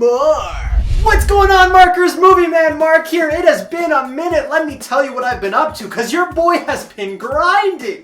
more. What's going on, Markers? Movie Man Mark here. It has been a minute. Let me tell you what I've been up to, because your boy has been grinding.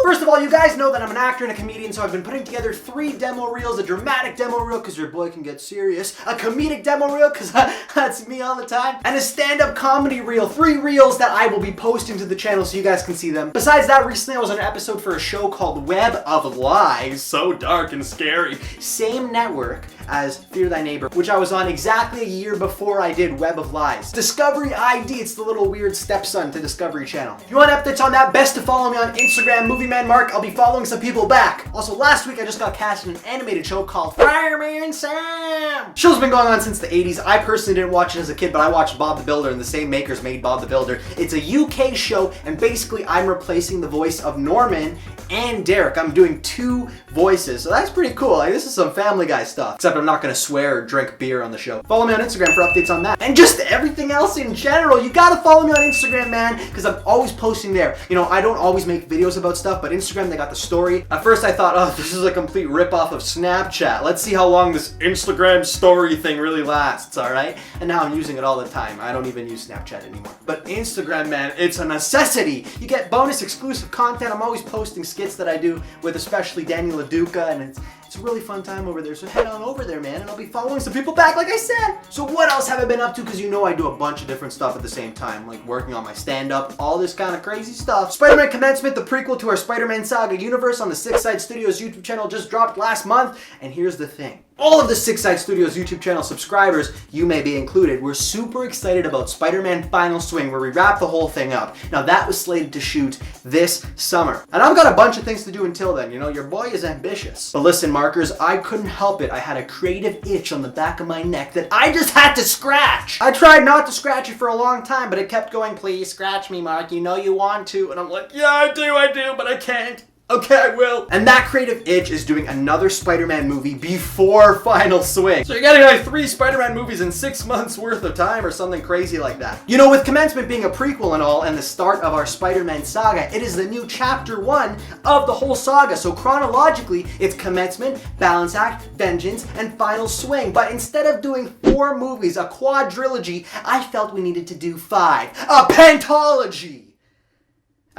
First of all, you guys know that I'm an actor and a comedian, so I've been putting together 3 demo reels: a dramatic demo reel, because your boy can get serious; a comedic demo reel, because that's me all the time; and a stand-up comedy reel. 3 reels that I will be posting to the channel so you guys can see them. Besides that, recently I was on an episode for a show called Web of Lies. So dark and scary. Same network as Fear Thy Neighbor, which I was on exactly a year before I did Web of Lies. Discovery ID, it's the little weird stepson to Discovery Channel. If you want updates on that, best to follow me on Instagram, Movieman Mark. I'll be following some people back. Also, last week I just got cast in an animated show called Fireman Sam. Show's been going on since the 80s. I personally didn't watch it as a kid, but I watched Bob the Builder, and the same makers made Bob the Builder. It's a UK show, and basically I'm replacing the voice of Norman and Derek. I'm doing 2 voices, so that's pretty cool. Like, this is some Family Guy stuff, except I'm not gonna swear or drink beer on the show. Follow me on Instagram for updates on that. And just everything else in general. You gotta follow me on Instagram, man, because I'm always posting there. You know, I don't always make videos about stuff, but Instagram, they got the story. At first I thought, oh, this is a complete ripoff of Snapchat. Let's see how long this Instagram story thing really lasts, alright? And now I'm using it all the time. I don't even use Snapchat anymore. But Instagram, man, it's a necessity. You get bonus exclusive content. I'm always posting skits that I do with especially Daniel LaDuca, and it's a really fun time over there, so head on over there, man, and I'll be following some people back, like I said. So what else have I been up to? Because you know I do a bunch of different stuff at the same time, like working on my stand-up, all this kind of crazy stuff. Spider-Man Commencement, the prequel to our Spider-Man Saga universe on the Six Side Studios YouTube channel, just dropped last month, and here's the thing. All of the Six Side Studios YouTube channel subscribers, you may be included, we're super excited about Spider-Man Final Swing, where we wrap the whole thing up. Now that was slated to shoot this summer. And I've got a bunch of things to do until then, you know, your boy is ambitious. But listen, Markers, I couldn't help it. I had a creative itch on the back of my neck that I just had to scratch. I tried not to scratch it for a long time, but it kept going, please scratch me, Mark, you know you want to. And I'm like, yeah, I do, but I can't. Okay, I will. And that creative itch is doing another Spider-Man movie before Final Swing. So you're getting like 3 Spider-Man movies in 6 months worth of time or something crazy like that. You know, with Commencement being a prequel and all, and the start of our Spider-Man saga, it is the new chapter 1 of the whole saga. So chronologically, it's Commencement, Balance Act, Vengeance, and Final Swing. But instead of doing 4 movies, a quadrilogy, I felt we needed to do 5. A pentology!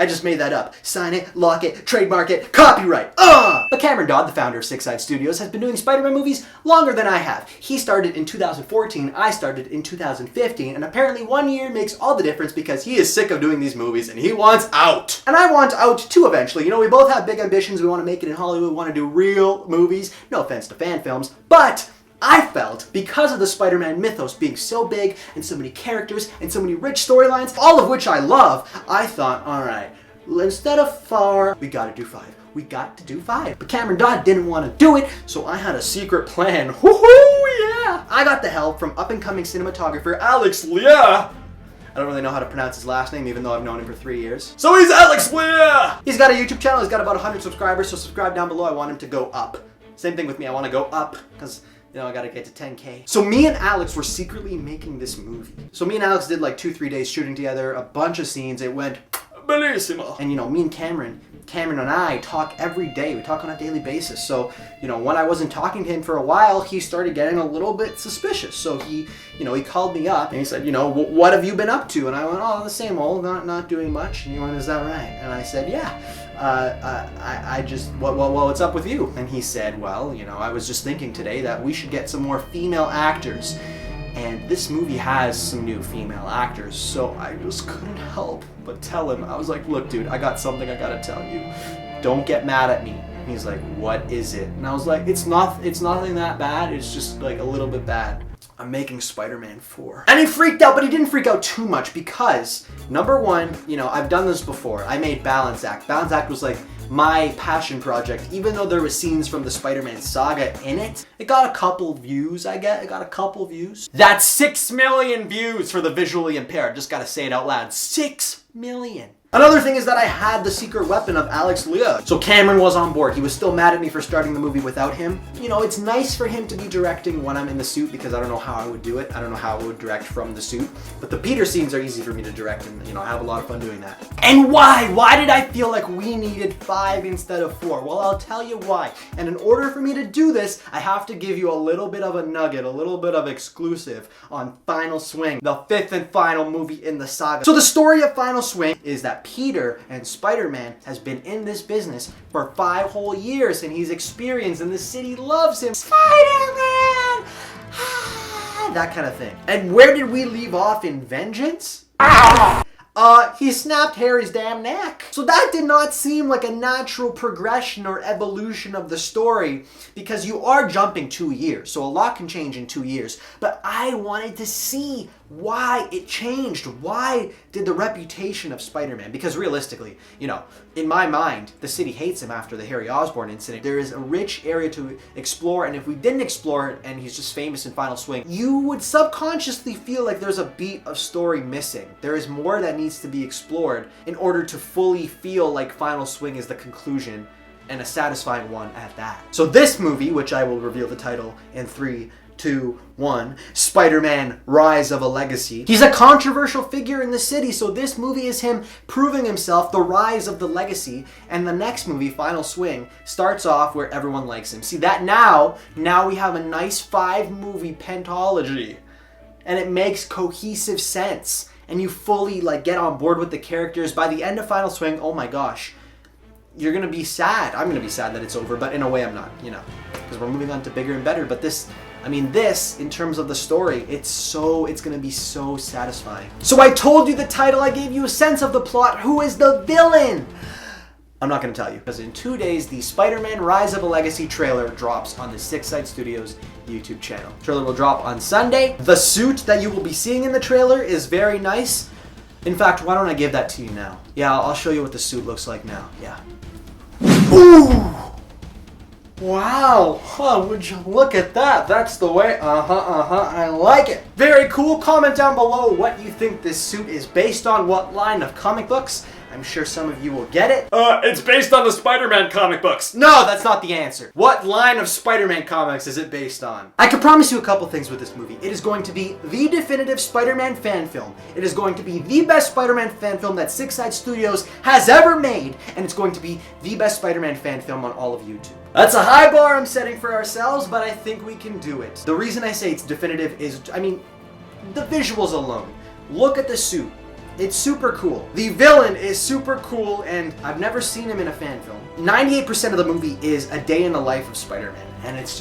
I just made that up. Sign it, lock it, trademark it, copyright. But Cameron Dodd, the founder of Six Side Studios, has been doing Spider-Man movies longer than I have. He started in 2014, I started in 2015, and apparently 1 year makes all the difference because he is sick of doing these movies and he wants out. And I want out too eventually. You know, we both have big ambitions. We want to make it in Hollywood, we want to do real movies. No offense to fan films, but I felt, because of the Spider-Man mythos being so big and so many characters and so many rich storylines, all of which I love, I thought, alright, instead of 4, we gotta do 5. We got to do 5. But Cameron Dodd didn't want to do it, so I had a secret plan. Woohoo, yeah! I got the help from up-and-coming cinematographer Alex Leah. I don't really know how to pronounce his last name, even though I've known him for 3 years. So he's Alex Leah! He's got a YouTube channel, he's got about 100 subscribers, so subscribe down below. I want him to go up. Same thing with me, I want to go up, because you know, I gotta get to 10K. So me and Alex were secretly making this movie. So me and Alex did like 2-3 days shooting together, a bunch of scenes. It went bellissimo. And you know, me and Cameron and I talk every day. We talk on a daily basis. So, you know, when I wasn't talking to him for a while, he started getting a little bit suspicious. So he, you know, he called me up and he said, you know, what have you been up to? And I went, oh, the same old, not doing much. And he went, is that right? And I said, yeah. I just, what's up with you? And he said, well, you know, I was just thinking today that we should get some more female actors. And this movie has some new female actors, so I just couldn't help but tell him. I was like, look, dude, I got something I gotta tell you. Don't get mad at me. And he's like, what is it? And I was like, it's nothing that bad. It's just like a little bit bad. I'm making Spider-Man 4. And he freaked out, but he didn't freak out too much because, number 1, you know, I've done this before. I made Balance Act. Balance Act was like my passion project. Even though there were scenes from the Spider-Man saga in it, it got a couple views, It got a couple views. That's 6 million views for the visually impaired. Just gotta say it out loud. 6 million. Another thing is that I had the secret weapon of Alex Lea. So Cameron was on board. He was still mad at me for starting the movie without him. You know, it's nice for him to be directing when I'm in the suit because I don't know how I would do it. I don't know how I would direct from the suit. But the Peter scenes are easy for me to direct and, you know, I have a lot of fun doing that. And why? Why did I feel like we needed 5 instead of 4? Well, I'll tell you why. And in order for me to do this, I have to give you a little bit of a nugget, a little bit of exclusive on Final Swing, the 5th and final movie in the saga. So the story of Final Swing is that Peter and Spider-Man has been in this business for 5 whole years and he's experienced and the city loves him. Spider-Man! That kind of thing. And where did we leave off in Vengeance? He snapped Harry's damn neck. So that did not seem like a natural progression or evolution of the story because you are jumping 2 years. So a lot can change in 2 years. But I wanted to see why it changed. Why did the reputation of Spider-Man? Because realistically, you know, in my mind, the city hates him after the Harry Osborn incident. There is a rich area to explore, and if we didn't explore it and he's just famous in Final Swing, you would subconsciously feel like there's a beat of story missing. There is more that needs to be explored in order to fully feel like Final Swing is the conclusion and a satisfying one at that. So this movie, which I will reveal the title in 3, 2, 1, Spider-Man Rise of a Legacy. He's a controversial figure in the city, so this movie is him proving himself, the rise of the legacy, and the next movie, Final Swing, starts off where everyone likes him. See that now we have a nice 5-movie pentology, and it makes cohesive sense, and you fully like get on board with the characters. By the end of Final Swing, oh my gosh, you're gonna be sad. I'm gonna be sad that it's over, but in a way I'm not, you know, because we're moving on to bigger and better. But this, in terms of the story, it's gonna be so satisfying. So I told you the title, I gave you a sense of the plot. Who is the villain? I'm not gonna tell you, because in 2 days, the Spider-Man Rise of a Legacy trailer drops on the Six Side Studios YouTube channel. Trailer will drop on Sunday. The suit that you will be seeing in the trailer is very nice. In fact, why don't I give that to you now? Yeah, I'll show you what the suit looks like now. Yeah. Ooh! Wow, would you look at that? That's the way, I like it. Very cool. Comment down below what you think this suit is based on, what line of comic books. I'm sure some of you will get it. It's based on the Spider-Man comic books. No, that's not the answer. What line of Spider-Man comics is it based on? I can promise you a couple things with this movie. It is going to be the definitive Spider-Man fan film. It is going to be the best Spider-Man fan film that Six Side Studios has ever made, and it's going to be the best Spider-Man fan film on all of YouTube. That's a high bar I'm setting for ourselves, but I think we can do it. The reason I say it's definitive is, I mean, the visuals alone. Look at the suit. It's super cool. The villain is super cool, and I've never seen him in a fan film. 98% of the movie is a day in the life of Spider-Man, and it's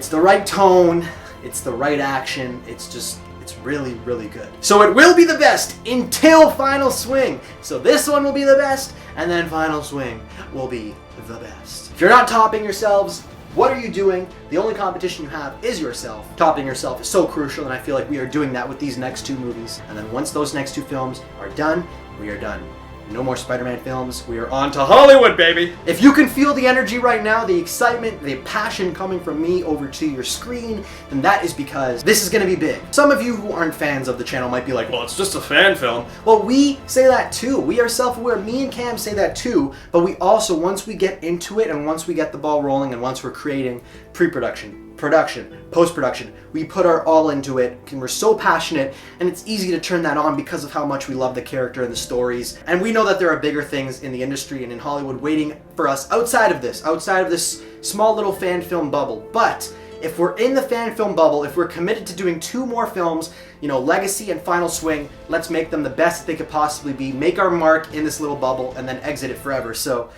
the right tone, it's the right action, it's really, really good. So it will be the best until Final Swing. So this one will be the best, and then Final Swing will be the best. If you're not topping yourselves, what are you doing? The only competition you have is yourself. Topping yourself is so crucial, and I feel like we are doing that with these next 2 movies. And then once those next 2 films are done, we are done. No more Spider-Man films. We are on to Hollywood, baby! If you can feel the energy right now, the excitement, the passion coming from me over to your screen, then that is because this is gonna be big. Some of you who aren't fans of the channel might be like, well, it's just a fan film. Well, we say that too. We are self-aware. Me and Cam say that too, but we also, once we get into it and once we get the ball rolling and once we're creating pre-production, production, post-production, we put our all into it, and we're so passionate, and it's easy to turn that on because of how much we love the character and the stories. And we know that there are bigger things in the industry and in Hollywood waiting for us outside of this small little fan film bubble. But if we're in the fan film bubble, if we're committed to doing 2 more films, you know, Legacy and Final Swing, let's make them the best they could possibly be, make our mark in this little bubble, and then exit it forever. So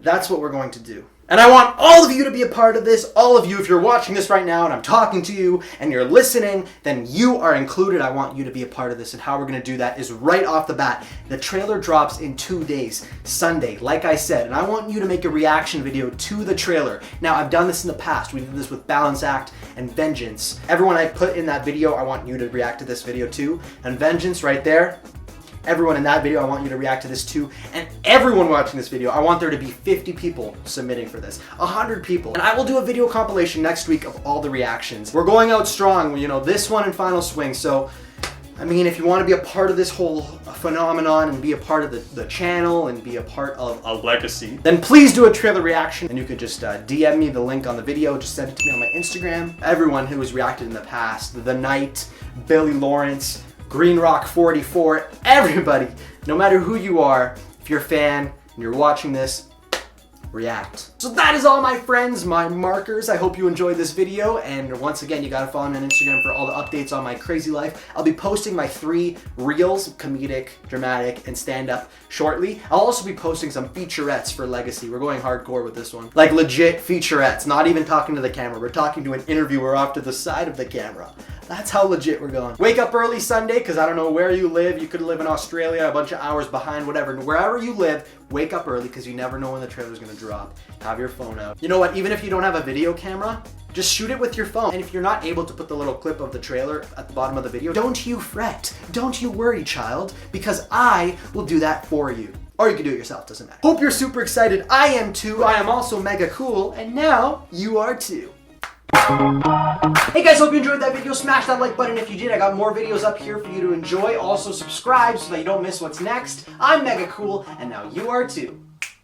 that's what we're going to do. And I want all of you to be a part of this. All of you, if you're watching this right now and I'm talking to you and you're listening, then you are included. I want you to be a part of this. And how we're going to do that is right off the bat. The trailer drops in 2 days, Sunday, like I said. And I want you to make a reaction video to the trailer. Now, I've done this in the past. We did this with Balance Act and Vengeance. Everyone I put in that video, I want you to react to this video too. And Vengeance right there. Everyone in that video, I want you to react to this too. And everyone watching this video, I want there to be 50 people submitting for this. 100 people. And I will do a video compilation next week of all the reactions. We're going out strong, you know, this one and Final Swing. So I mean, if you want to be a part of this whole phenomenon and be a part of the channel and be a part of A legacy. then please do a trailer reaction, and you could just DM me the link on the video, just send it to me on my Instagram. Everyone who has reacted in the past, The Knight, Billy Lawrence, Green Rock 44, everybody, no matter who you are, if you're a fan and you're watching this, react. So that is all, my friends, my markers. I hope you enjoyed this video, and once again, you gotta follow me on Instagram for all the updates on my crazy life. I'll be posting my 3 reels, comedic, dramatic, and stand-up shortly. I'll also be posting some featurettes for Legacy. We're going hardcore with this one. Like legit featurettes, not even talking to the camera. We're talking to an interviewer off to the side of the camera. That's how legit we're going. Wake up early Sunday, because I don't know where you live. You could live in Australia, a bunch of hours behind, whatever. Wherever you live, wake up early, because you never know when the trailer's gonna drop. Have your phone out. You know what? Even if you don't have a video camera, just shoot it with your phone. And if you're not able to put the little clip of the trailer at the bottom of the video, don't you fret. Don't you worry, child, because I will do that for you. Or you can do it yourself, doesn't matter. Hope you're super excited. I am too. I am also mega cool, and now you are too. Hey guys, hope you enjoyed that video. Smash that like button if you did. I got more videos up here for you to enjoy. Also subscribe so that you don't miss what's next. I'm mega cool, and now you are too.